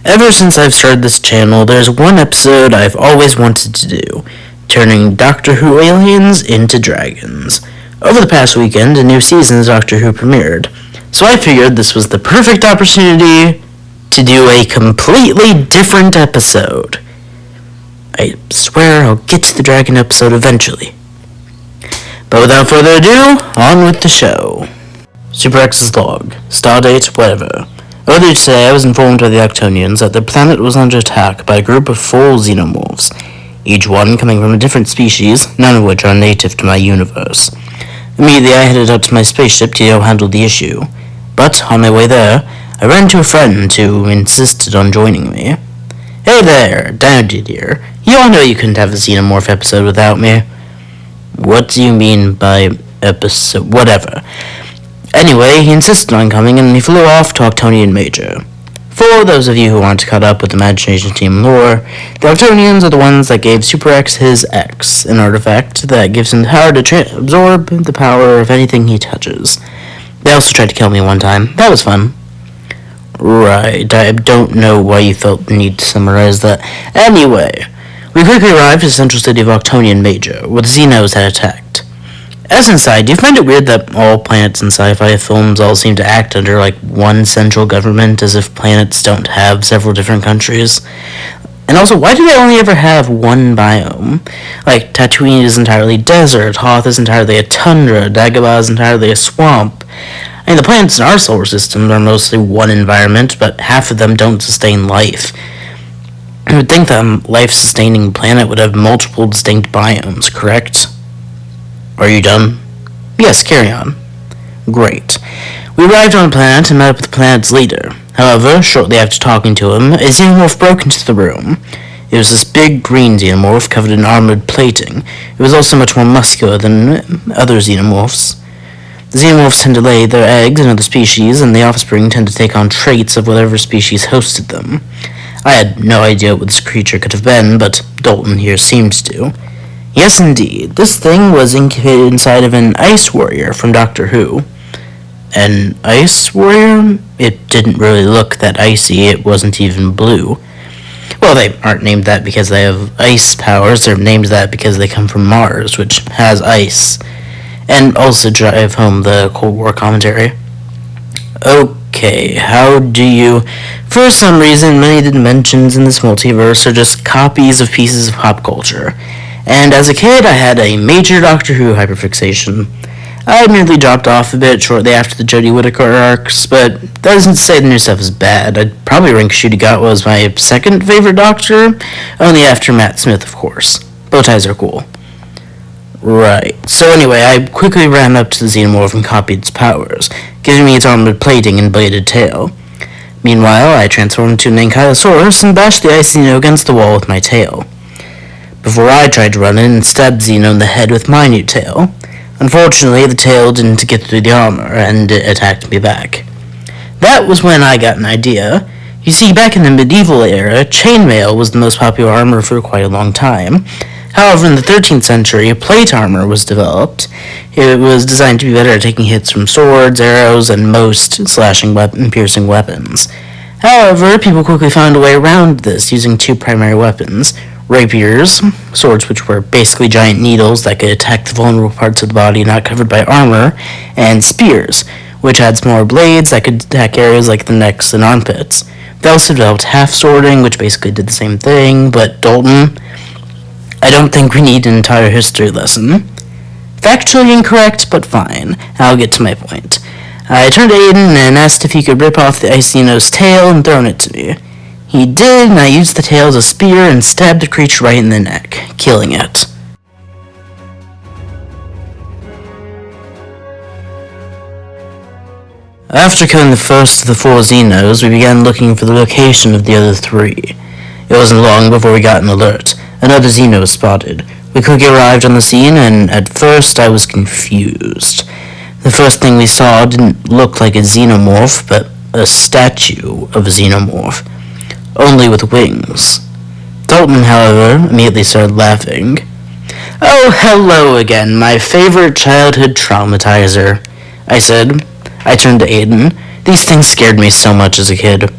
Ever since I've started this channel, there's one episode I've always wanted to do, turning Doctor Who aliens into dragons. Over the past weekend, a new season of Doctor Who premiered, so I figured this was the perfect opportunity to do a completely different episode. I swear I'll get to the dragon episode eventually. But without further ado, on with the show. Super X's log, stardate, whatever. Earlier today, I was informed by the Octonians that their planet was under attack by a group of 4 xenomorphs, each one coming from a different species, none of which are native to my universe. Immediately, I headed up to my spaceship to handle the issue, but on my way there, I ran into a friend who insisted on joining me. Hey there, Dandy dear. You all know you couldn't have a xenomorph episode without me. What do you mean by episode? Whatever. Anyway, he insisted on coming, and he flew off to Octonian Major. For those of you who aren't caught up with Imagination Team lore, the Octonians are the ones that gave Super X his X, an artifact that gives him the power to absorb the power of anything he touches. They also tried to kill me one time. That was fun. Right, I don't know why you felt the need to summarize that. Anyway, we quickly arrived at the central city of Octonian Major, where the Xenos had attacked. As an aside, do you find it weird that all planets in sci-fi films all seem to act under, one central government, as if planets don't have several different countries? And also, why do they only ever have one biome? Tatooine is entirely desert, Hoth is entirely a tundra, Dagobah is entirely a swamp. I mean, the planets in our solar system are mostly one environment, but half of them don't sustain life. I would think that a life-sustaining planet would have multiple distinct biomes, correct? Are you done? Yes, carry on. Great. We arrived on the planet and met up with the planet's leader. However, shortly after talking to him, a xenomorph broke into the room. It was this big green xenomorph covered in armored plating. It was also much more muscular than other xenomorphs. The xenomorphs tend to lay their eggs in other species, and the offspring tend to take on traits of whatever species hosted them. I had no idea what this creature could have been, but Dalton here seemed to. Yes, indeed. This thing was incubated inside of an ice warrior from Doctor Who. An ice warrior? It didn't really look that icy. It wasn't even blue. Well, they aren't named that because they have ice powers. They're named that because they come from Mars, which has ice. And also drive home the Cold War commentary. Okay, how do you... For some reason, many dimensions in this multiverse are just copies of pieces of pop culture. And as a kid, I had a major Doctor Who hyperfixation. I merely dropped off a bit shortly after the Jodie Whittaker arcs, but that doesn't say the new stuff is bad. I'd probably rank Ncuti Gatwa as my second favorite Doctor, only after Matt Smith, of course. Bow ties are cool. Right, so anyway, I quickly ran up to the xenomorph and copied its powers, giving me its armored plating and bladed tail. Meanwhile, I transformed into an Ankylosaurus and bashed the ice Xeno against the wall with my tail. Before I tried to run in and stabbed Xeno in the head with my new tail. Unfortunately, the tail didn't get through the armor, and it attacked me back. That was when I got an idea. You see, back in the medieval era, chainmail was the most popular armor for quite a long time. However, in the 13th century, plate armor was developed. It was designed to be better at taking hits from swords, arrows, and most slashing and piercing weapons. However, people quickly found a way around this using 2 primary weapons. Rapiers, swords which were basically giant needles that could attack the vulnerable parts of the body not covered by armor, and spears, which had smaller blades that could attack areas like the necks and armpits. They also developed half-swording, which basically did the same thing, but Dalton, I don't think we need an entire history lesson. Factually incorrect, but fine. I'll get to my point. I turned to Aiden and asked if he could rip off the ice Xeno's tail and throw it to me. He did, and I used the tail as a spear and stabbed the creature right in the neck, killing it. After killing the first of the 4 Xenos, we began looking for the location of the other 3. It wasn't long before we got an alert. Another Xeno was spotted. We quickly arrived on the scene, and at first I was confused. The first thing we saw didn't look like a xenomorph, but a statue of a xenomorph. Only with wings. Dalton, however, immediately started laughing. Oh, hello again, my favorite childhood traumatizer, I said. I turned to Aiden. These things scared me so much as a kid.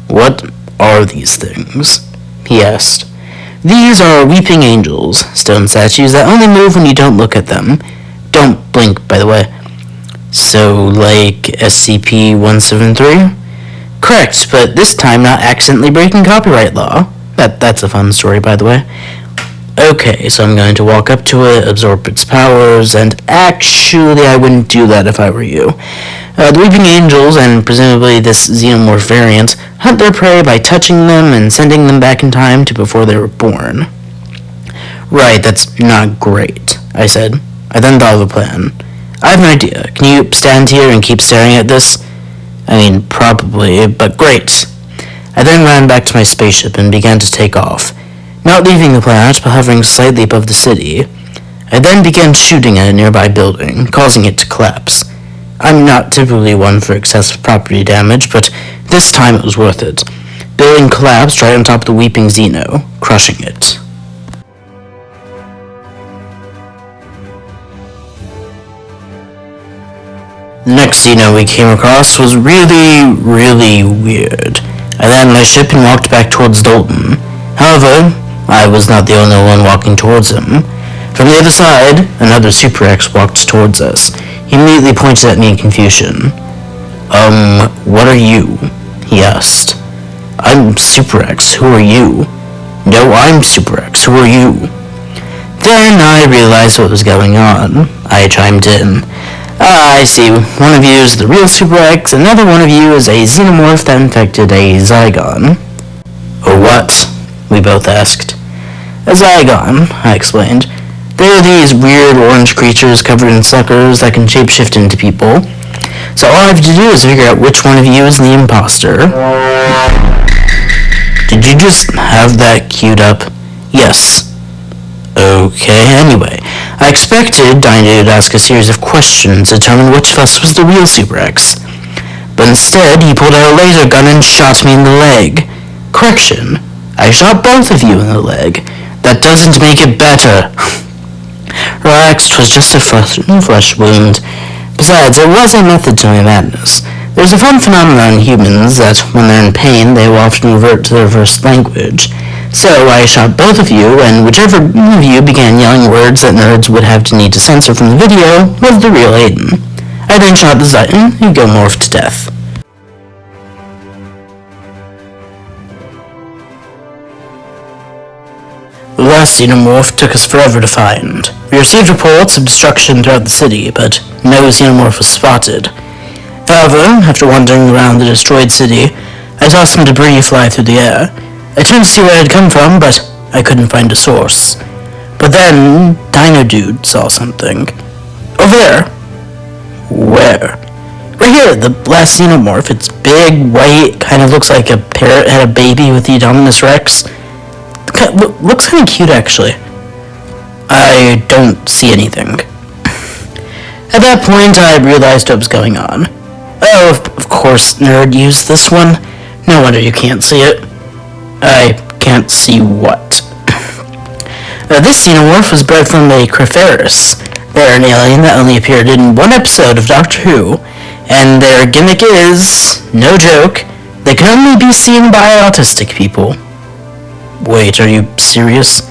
What are are these things?" he asked. "These are weeping angels, stone statues that only move when you don't look at them. Don't blink, by the way." "So, like SCP-173? "Correct, but this time not accidentally breaking copyright law. That's a fun story, by the way." "Okay, so I'm going to walk up to it, absorb its powers, and actually I wouldn't do that if I were you. The Weeping Angels, and presumably this Xenomorph variant, hunt their prey by touching them and sending them back in time to before they were born." "Right, that's not great," I said. I then thought of a plan. "I have an idea. Can you stand here and keep staring at this?" "I mean, probably, but great." I then ran back to my spaceship and began to take off, not leaving the planet but hovering slightly above the city. I then began shooting at a nearby building, causing it to collapse. I'm not typically one for excessive property damage, but this time it was worth it. The building collapsed right on top of the Weeping Xeno, crushing it. The next Xeno we came across was really weird. I landed my ship and walked back towards Dalton. However, I was not the only one walking towards him. From the other side, another Super X walked towards us. He immediately pointed at me in confusion. What are you?" he asked. "I'm Super X. Who are you?" "No, I'm Super X. Who are you?" Then I realized what was going on. I chimed in. "I see. One of you is the real Super X, and another one of you is a xenomorph that infected a Zygon." "A what?" we both asked. "A Zygon," I explained. "They're these weird orange creatures covered in suckers that can shapeshift into people. So all I have to do is figure out which one of you is the impostor." "Did you just have that queued up?" "Yes." "Okay, anyway, I expected Dino to ask a series of questions to determine which of us was the real Super X. But instead, he pulled out a laser gun and shot me in the leg. Correction, I shot both of you in the leg. That doesn't make it better." "Relax, 'twas just a flesh wound. Besides, there was a method to my madness. There's a fun phenomenon in humans that, when they're in pain, they will often revert to their first language. So I shot both of you, and whichever of you began yelling words that nerds would have to need to censor from the video was the real Aiden. I then shot the Xenomorph to death." The last Xenomorph took us forever to find. We received reports of destruction throughout the city, but no Xenomorph was spotted. However, after wandering around the destroyed city, I saw some debris fly through the air. I turned to see where it had come from, but I couldn't find a source. But then, Dino Dude saw something. "Over there." "Where?" "Right here, the last Xenomorph. It's big, white, kind of looks like a parrot had a baby with the Dominus Rex. Looks kind of cute, actually." "I don't see anything." At that point, I realized what was going on. "Oh, of course, N.E.R.D used this one. No wonder you can't see it." "I can't see what?" This Xenomorph was bred from a Crepharis. They're an alien that only appeared in one episode of Doctor Who, and their gimmick is, no joke, they can only be seen by autistic people. "Wait, are you serious?"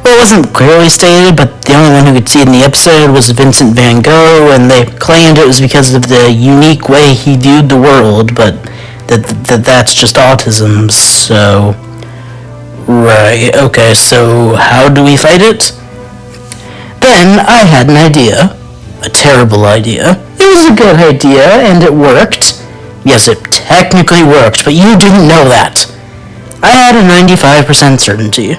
"Well, it wasn't clearly stated, but the only one who could see it in the episode was Vincent van Gogh, and they claimed it was because of the unique way he viewed the world, but that's just autism, so..." "Right, okay, so how do we fight it?" Then I had an idea. A terrible idea. It was a good idea, and it worked. Yes, it technically worked, but you didn't know that. I had a 95% certainty.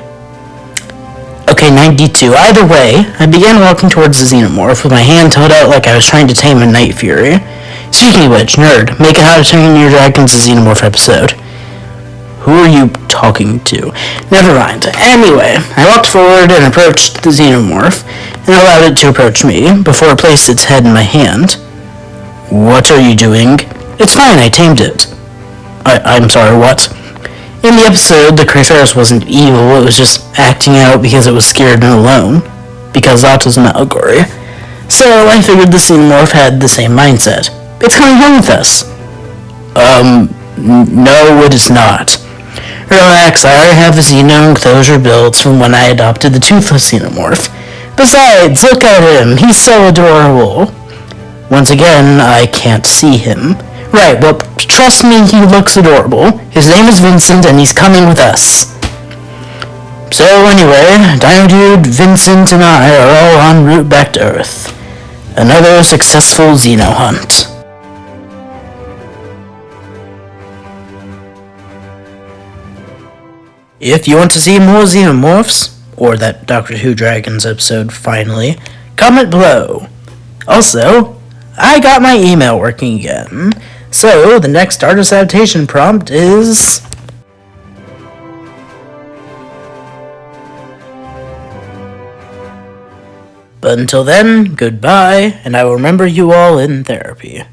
Okay, 92. Either way, I began walking towards the Xenomorph with my hand held out like I was trying to tame a Night Fury. Speaking of which, N.E.R.D, make a How to Train Your Dragon's Xenomorph episode. Who are you talking to? Never mind. Anyway, I walked forward and approached the Xenomorph, and allowed it to approach me, before it placed its head in my hand. "What are you doing?" "It's fine, I tamed it." I'm sorry, what?" "In the episode, the Crepharis wasn't evil, it was just acting out because it was scared and alone. Because autism allegory. So I figured the Xenomorph had the same mindset. It's coming home with us." No, it is not. Relax, I already have a xeno enclosure built from when I adopted the toothless xenomorph. Besides, look at him, he's so adorable. Once again, I can't see him. Right, well, trust me, he looks adorable. His name is Vincent, and he's coming with us. So anyway, Dino Dude, Vincent, and I are all en route back to Earth. Another successful xeno hunt. If you want to see more Xenomorphs, or that Doctor Who Dragons episode finally, comment below. Also, I got my email working again, so the next artist adaptation prompt is... But until then, goodbye, and I will remember you all in therapy.